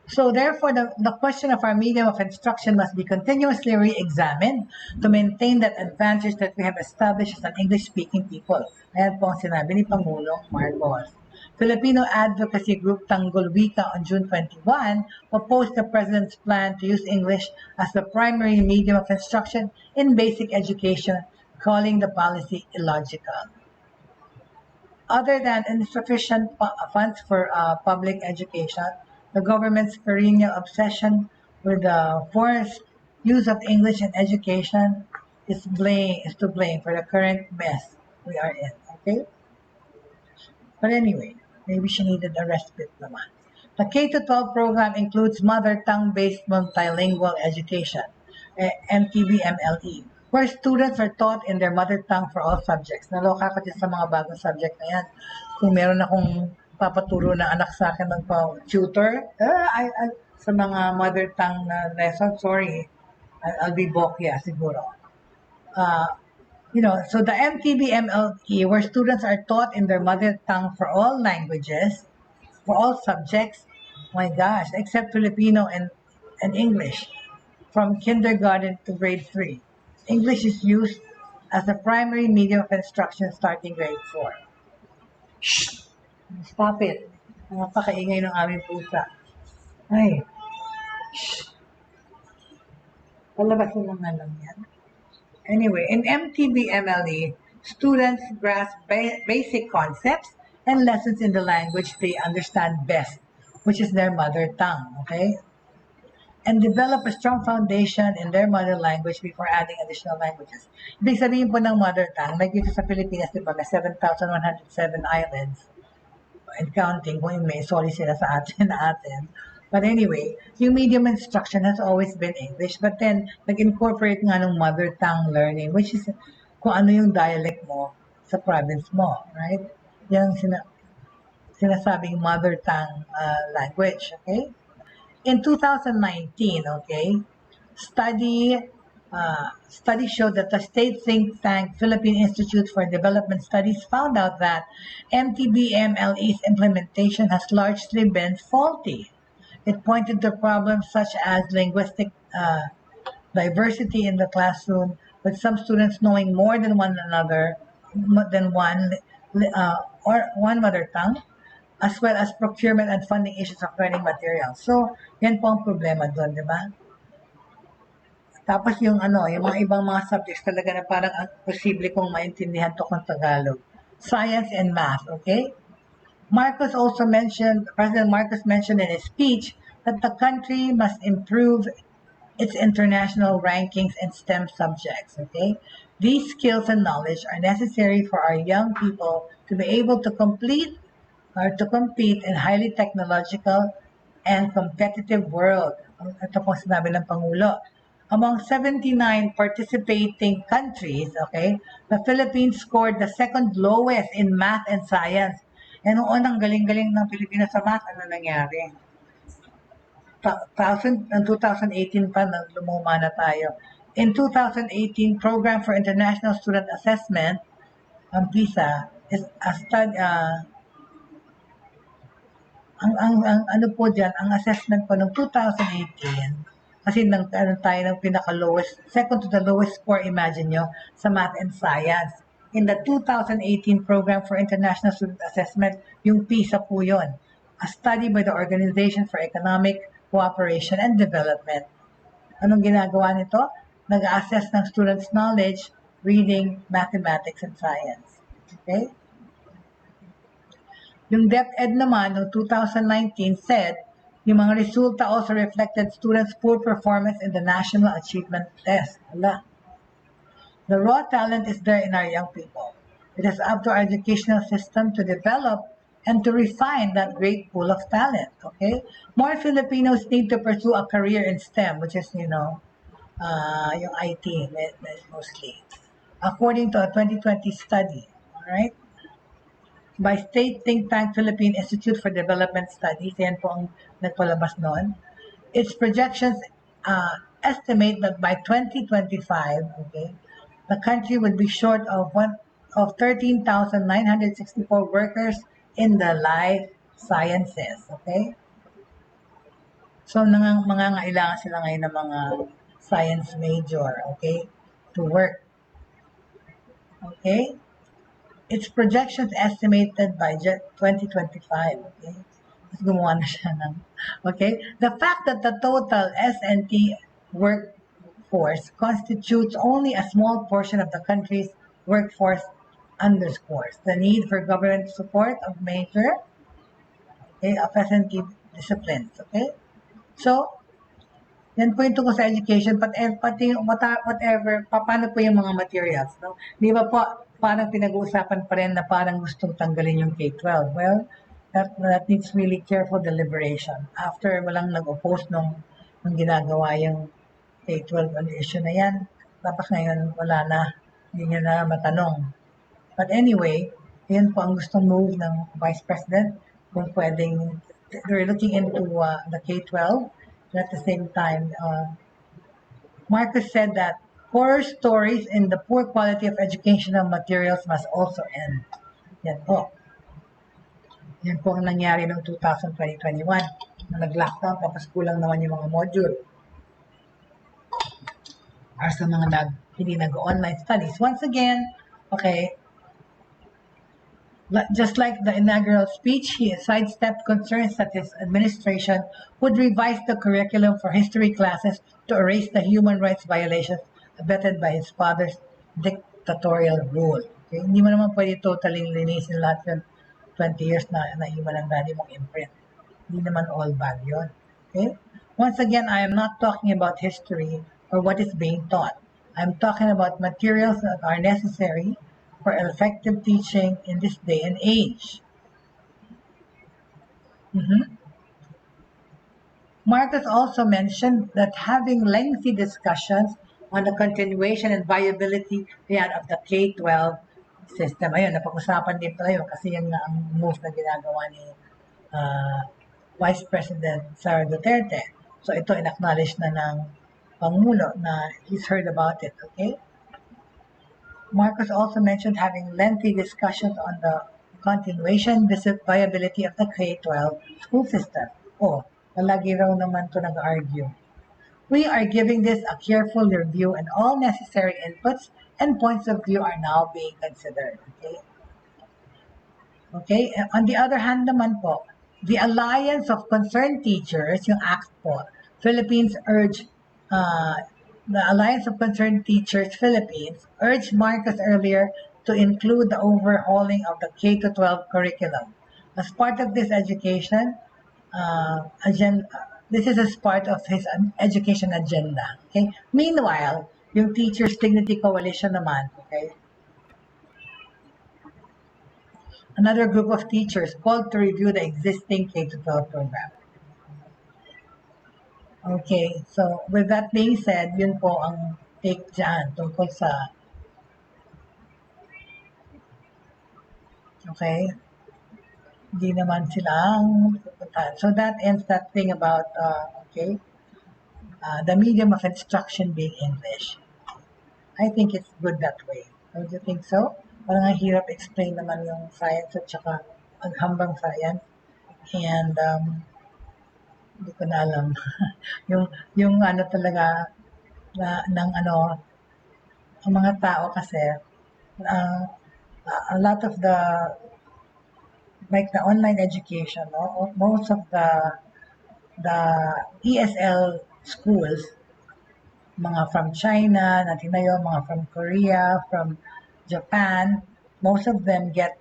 So therefore, the question of our medium of instruction must be continuously re-examined to maintain that advantage that we have established as an English-speaking people. Ayan po ang sinabi ni Pangulong Marcos. Filipino Advocacy Group Tanggol Wika on June 21 proposed the President's plan to use English as the primary medium of instruction in basic education, calling the policy illogical. Other than insufficient funds for public education, the government's perennial obsession with the forced use of English in education is to blame for the current mess we are in. Okay? But anyway, maybe she needed a respite naman. The K-12 program includes mother tongue-based multilingual education, MTBMLE, where students are taught in their mother tongue for all subjects. Naloka ko din sa mga bagong subject na yan. Kung meron akong papaturo na anak sa akin magpa-tutor, sa mga mother tongue na lesson, sorry, I'll be bokya siguro. So the MTBMLE, where students are taught in their mother tongue for all languages, for all subjects, my gosh, except Filipino and English, from kindergarten to grade 3. English is used as the primary medium of instruction starting grade 4. Shh! Stop it. Napakaingay ng aming pusa. Ay. Shh. Palabasin lang lang yan. Anyway, in MTBMLE, students grasp basic concepts and lessons in the language they understand best, which is their mother tongue, okay? And develop a strong foundation in their mother language before adding additional languages. Ibig sabihin po ng mother tongue, like dito sa Pilipinas, di ba, may 7,107 islands and counting, kung may sorry sila sa atin. But anyway, yung medium instruction has always been English, but then nag-incorporate nga ng mother tongue learning, which is kung ano yung dialect mo sa province mo, right? Yan sinasabing mother tongue language, okay? In 2019, okay, study showed that the state think tank Philippine Institute for Development Studies found out that MTBMLE's implementation has largely been faulty. It pointed to problems such as linguistic diversity in the classroom, with some students knowing more than one mother tongue, as well as procurement and funding issues of learning materials. So, yan po ang problema doon, di ba? Tapos yung mga ibang mga subjects talaga na parang posible kong maintindihan to kung Tagalog. Science and math, okay? President Marcos mentioned in his speech that the country must improve its international rankings in STEM subjects, okay? These skills and knowledge are necessary for our young people to be able to compete in highly technological and competitive world. Ito po sinabi ng Pangulo. Among 79 participating countries, okay, the Philippines scored the second lowest in math and science. Noon, ang galing-galing ng Pilipinas sa math, ano nangyari? 2018 pa, lumuma na tayo. In 2018, Program for International Student Assessment, ang PISA, is a study, ano po dyan, ang assessment po ng 2018, kasi tayo ng pinaka-lowest, second to the lowest score, imagine nyo, sa math and science. In the 2018 Program for International Student Assessment, yung PISA po yun. A study by the Organization for Economic Cooperation and Development. Anong ginagawa nito? Nag-assess ng students' knowledge, reading, mathematics, and science. Okay? Yung DepEd naman, noong 2019, said, yung mga resulta also reflected students' poor performance in the National Achievement Test. Hala. The raw talent is there in our young people. It is up to our educational system to develop and to refine that great pool of talent, okay? More Filipinos need to pursue a career in STEM, which is, yung IT mostly, according to a 2020 study, all right? By State Think Tank Philippine Institute for Development Studies, yan po ang nagpalabas noon. Its projections estimate that by 2025, okay, the country would be short of 13,964 workers in the life sciences, okay? So, mangangailangan sila ngayon ng mga science major, okay, to work. Okay? Its projections estimated by 2025, okay? Mas gumawa na siya ng, okay? The fact that the total S&T workforce constitutes only a small portion of the country's workforce underscores the need for government support of major, okay, of S&T disciplines, okay? So, yan po yung tungkol sa education, pati whatever, paano po yung mga materials, no? Di ba po, parang pinag-uusapan pa rin na parang gustong tanggalin yung K-12. Well, that needs really careful deliberation. After walang nag-oppose nung ginagawa yung K-12 on the issue na yan, tapos ngayon wala na, hindi nyo na matanong. But anyway, yun po ang gustong move ng Vice President, kung pwedeng, they're looking into the K-12. And at the same time, Marcos said that horror stories in the poor quality of educational materials must also end. Yan po. Yan po ang nangyari noong 2021 na nag-lockdown tapos kulang naman yung mga module. Para sa mga hindi nag-online studies. Once again, okay, just like the inaugural speech, he sidestepped concerns that his administration would revise the curriculum for history classes to erase the human rights violations abetted by his father's dictatorial rule. Okay? Hindi mo naman pwede totally linisin lahat yun 20 years na iba ng daddy mong imprint. Hindi naman all bad yun. Okay? Once again, I am not talking about history or what is being taught. I'm talking about materials that are necessary for effective teaching in this day and age. Marcus also mentioned that having lengthy discussions on the continuation and viability of the K-12 system. Ayun, napag-usapan din pala yun kasi yung ang move na ginagawa ni Vice President Sara Duterte. So ito in-acknowledge na ng Pangulo na he's heard about it, okay? Marcos also mentioned having lengthy discussions on the continuation viability of the K-12 school system. Palagi raw naman to nag-argue. We are giving this a careful review and all necessary inputs and points of view are now being considered. Okay? On the other hand naman po, the Alliance of Concerned Teachers, yung ACT po, the Alliance of Concerned Teachers Philippines urged Marcos earlier to include the overhauling of the K-12 curriculum. As part of this education agenda, this is as part of his education agenda. Okay? Meanwhile, yung Teachers Dignity Coalition naman, okay, another group of teachers called to review the existing K-12 program. Okay, so with that being said, yun po ang take dyan tungkol sa, okay, hindi naman sila ang pupuntahan. So that ends that thing about, the medium of instruction being English. I think it's good that way. Don't you think so? Parang ang hirap explain naman yung science at saka ang hambang science. And, hindi ko na alam. yung ano talaga, ng ano, ang mga tao kasi, a lot of the, like the online education, no? Most of the ESL schools, mga from China, natin na yun, mga from Korea, from Japan, most of them get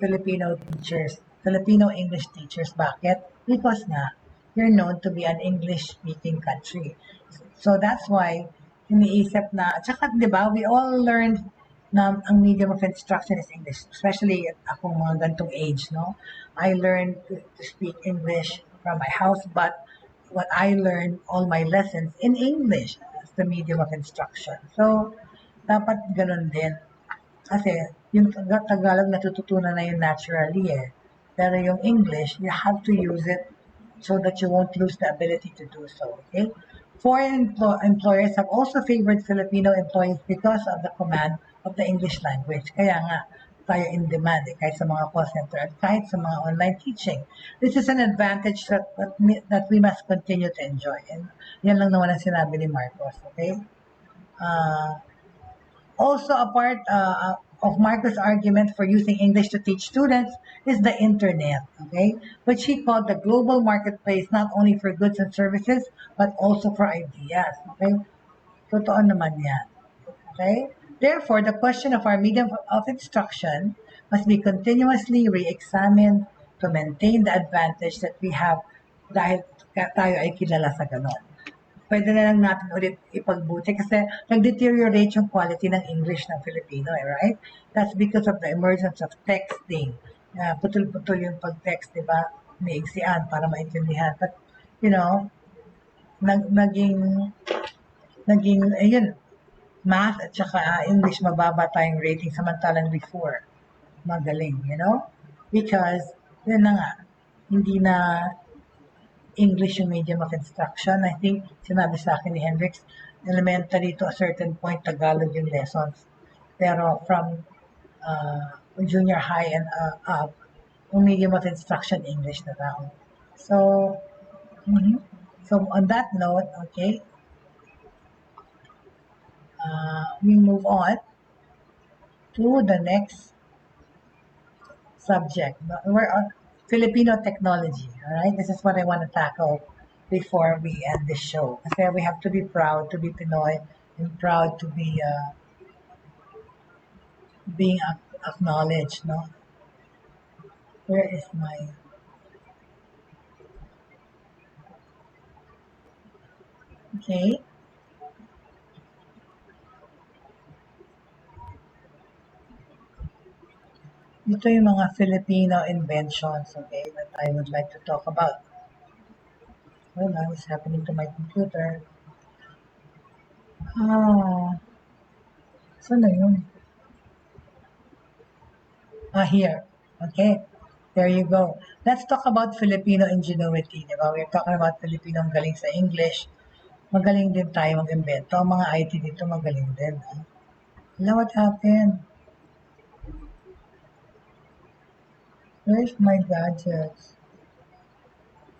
Filipino teachers, Filipino English teachers. Bakit? Because nga, you're known to be an English-speaking country. So that's why, iniisip na, at saka, di ba, we all learned na ang medium of instruction is English, especially akong mga gantong age, no? I learned to speak English from my house, but what I learned, all my lessons in English as the medium of instruction. So, dapat ganun din. Kasi, yung Tagalog natututunan na yun naturally eh. Pero yung English, you have to use it so that you won't lose the ability to do so, okay? Foreign employers have also favored Filipino employees because of the command of the English language. Kaya nga, tayo in demand, kahit sa mga call center at kahit sa mga online teaching. This is an advantage that we must continue to enjoy. And yan lang naman ang sinabi ni Marcos, okay? Also, a part of Marcos' argument for using English to teach students is the internet, okay? Which he called the global marketplace, not only for goods and services, but also for ideas, okay? Totoo naman yan, okay? Therefore, the question of our medium of instruction must be continuously re-examined to maintain the advantage that we have dahil tayo ay kilala sa ganon. Pwede na lang natin ulit ipagbuti kasi nag-deteriorate yung quality ng English ng Filipino, right? That's because of the emergence of texting. Putol-putol yung pag-text, di ba? Maiigsian para maintindihan. But, you know, naging, ayun, math at saka English, mababa tayong rating samantalang before. Magaling, you know? Because, yun na nga, hindi na English yung medium of instruction. I think, sinabi sa akin ni Hendrix, elementary to a certain point, Tagalog yung lessons. Pero from junior high and up, yung medium of instruction, English na daw. So, so on that note, okay, we move on to the next subject. We're on Filipino technology, all right? This is what I want to tackle before we end this show. Kasi we have to be proud to be Pinoy and proud to be being acknowledged, no? Where is my... Okay. Ito yung mga Filipino inventions, okay, that I would like to talk about. Well, now what's happening to my computer? Saan na yun? Here. Okay. There you go. Let's talk about Filipino ingenuity, di ba? We're talking about Filipino galing sa English. Magaling din tayo mag-invento. Ang mga IT dito magaling din. Hello, what happened? Where's my gadgets?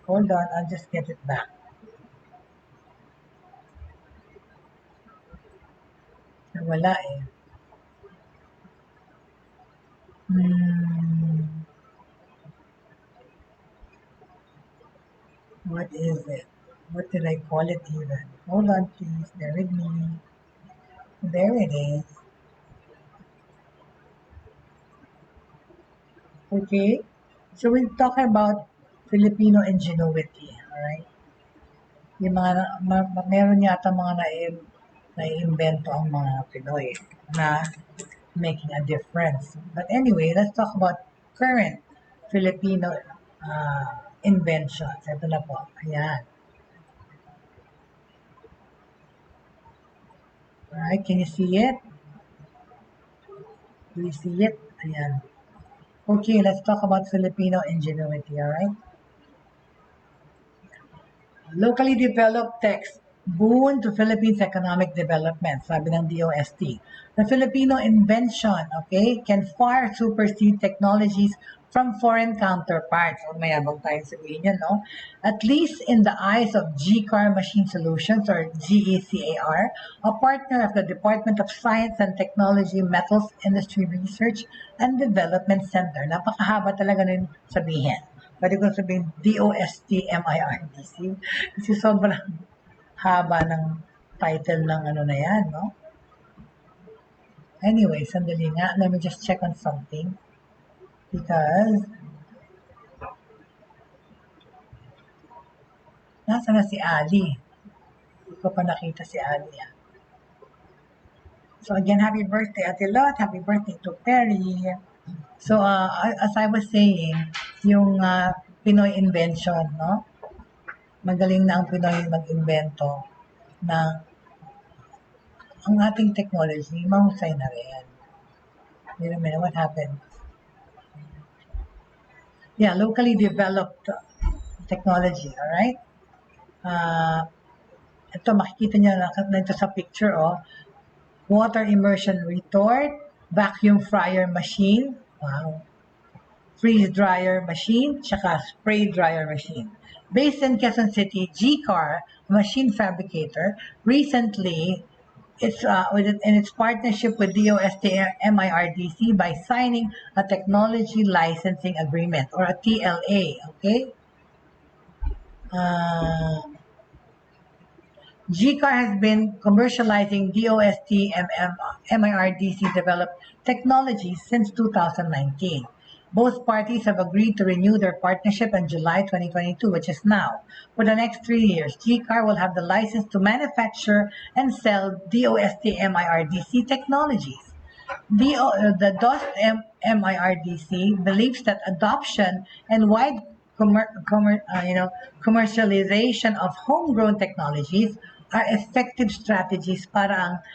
Hold on, I'll just get it back. Wala eh. What is it? What did I call it even? Hold on, please. Bear with me. There it is. Okay. So we're talking about Filipino ingenuity, alright? Yung mga, meron yata mga na-invento ang mga Pinoy na making a difference. But anyway, let's talk about current Filipino inventions. Ito na po. Ayan. Alright, can you see it? Do you see it? Ayan. Okay, let's talk about Filipino ingenuity, alright? Locally developed techs boon to Philippines' economic development, sabi ng DOST. The Filipino invention, okay, can far supersede technologies from foreign counterparts. O mayabang tayong sabihin yan, no? At least in the eyes of GCAR Machine Solutions, or GECAR, a partner of the Department of Science and Technology Metals Industry Research and Development Center. Napakahaba talaga nun sabihin. Pwede ko sabihin DOSTMIRDC. Kasi sobrang haba ng title ng ano na yan, no? Anyway, sandali nga. Let me just check on something. Because nasa na si Ali? Hindi ko pa nakita si Ali. So again, happy birthday, Ate Lot. Happy birthday to Perry. So as I was saying, yung Pinoy invention, no? Magaling na ang Pinoy mag-invento na ang ating technology, mahusay na rin. Wait a minute, what happened? Yeah, locally developed technology, alright? Ito, makikita nyo na ito sa picture, oh. Water immersion retort, vacuum fryer machine, wow, freeze dryer machine, tsaka spray dryer machine. Based in Quezon City, G-Car, machine fabricator, recently in its partnership with DOST MIRDC by signing a technology licensing agreement or a TLA. Okay. GCAR has been commercializing DOST MIRDC developed technologies since 2019. Both parties have agreed to renew their partnership in July 2022, which is now. For the next 3 years, GCAR will have the license to manufacture and sell DOST MIRDC technologies. The DOST MIRDC believes that adoption and wide commercialization of homegrown technologies are effective strategies para ang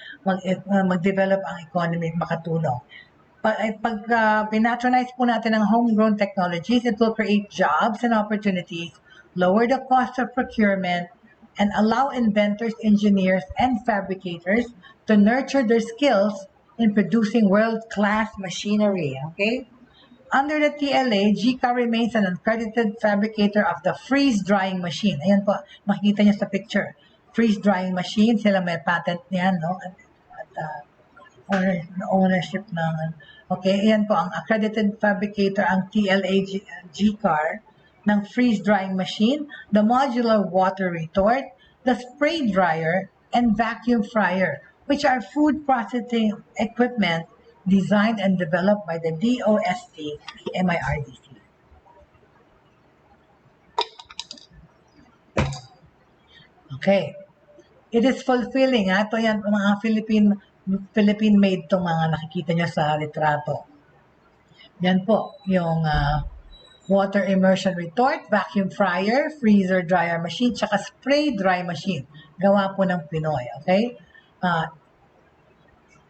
mag-develop ang economy at makatulong. Pag pinatronize po natin ang homegrown technologies, it will create jobs and opportunities, lower the cost of procurement, and allow inventors, engineers, and fabricators to nurture their skills in producing world-class machinery. Okay? Under the TLA, GCA remains an accredited fabricator of the freeze-drying machine. Ayan po, makikita niyo sa picture. Freeze-drying machine, sila may patent niyan, no? At ownership ng... Okay, ayan po, ang accredited fabricator, ang TLA GCAR, ng freeze-drying machine, the modular water retort, the spray dryer, and vacuum fryer, which are food processing equipment designed and developed by the DOST MIRDC. Okay. It is fulfilling. Ito yan, mga Philippine-made itong mga nakikita nyo sa litrato. Yan po, yung water immersion retort, vacuum fryer, freezer dryer machine, tsaka spray dry machine. Gawa po ng Pinoy. Okay?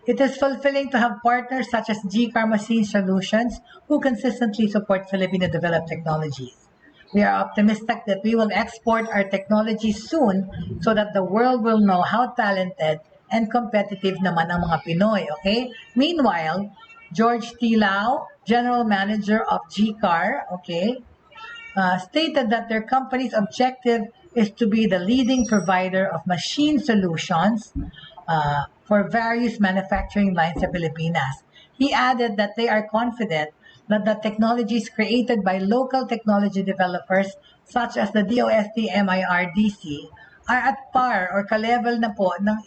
It is fulfilling to have partners such as GCAR Machine Solutions who consistently support Filipino-developed technologies. We are optimistic that we will export our technology soon so that the world will know how talented and competitive naman ang mga Pinoy, okay? Meanwhile, George Tilao, General Manager of GCAR, okay, stated that their company's objective is to be the leading provider of machine solutions for various manufacturing lines sa Pilipinas. He added that they are confident that the technologies created by local technology developers such as the DOST MIRDC are at par or ka-level na po ng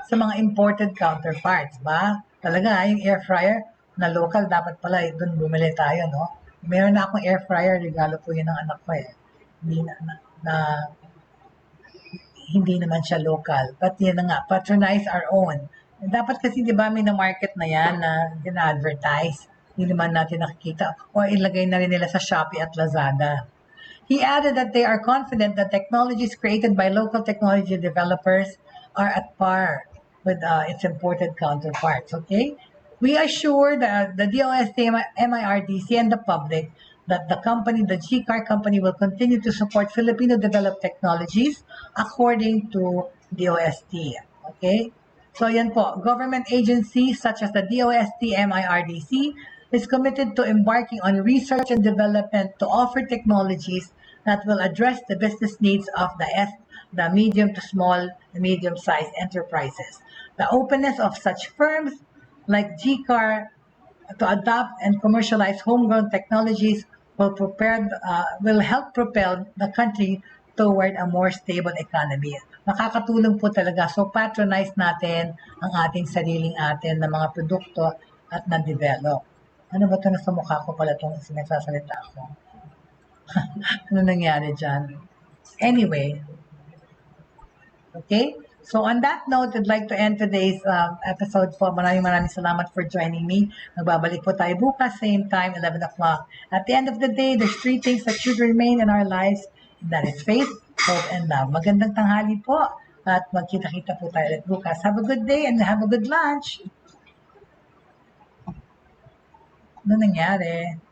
sa mga imported counterparts, ba? Talaga, yung air fryer na local, dapat pala doon bumili tayo, no? Meron na akong air fryer, regalo po yun ng anak ko eh. Hindi naman siya local. But yun na nga, patronize our own. Dapat kasi di ba may na-market na yan na gina-advertise. Hindi naman natin nakikita. O ilagay na rin nila sa Shopee at Lazada. He added that they are confident that technologies created by local technology developers are at par with its imported counterparts. Okay? We assure the DOST MIRDC and the public that the company, the GCAR company, will continue to support Filipino-developed technologies according to DOST. Okay? So yan po, government agencies such as the DOST MIRDC is committed to embarking on research and development to offer technologies that will address the business needs of the medium to small and medium-sized enterprises. The openness of such firms like GCAR to adopt and commercialize homegrown technologies will help propel the country toward a more stable economy. Makakatulong po talaga. So, patronize natin ang ating sariling na mga produkto at na-develop. Ano ba ito? Nasa mukha ko pala itong sinagsasalita ako. Ano nangyari dyan? Anyway. Okay? So, on that note, I'd like to end today's episode po. Maraming salamat for joining me. Magbabalik po tayo bukas, same time, 11 o'clock. At the end of the day, there's 3 things that should remain in our lives. That is faith, hope, and love. Magandang tanghali po at magkita-kita po tayo ulit bukas. Have a good day and have a good lunch. Ano nangyari?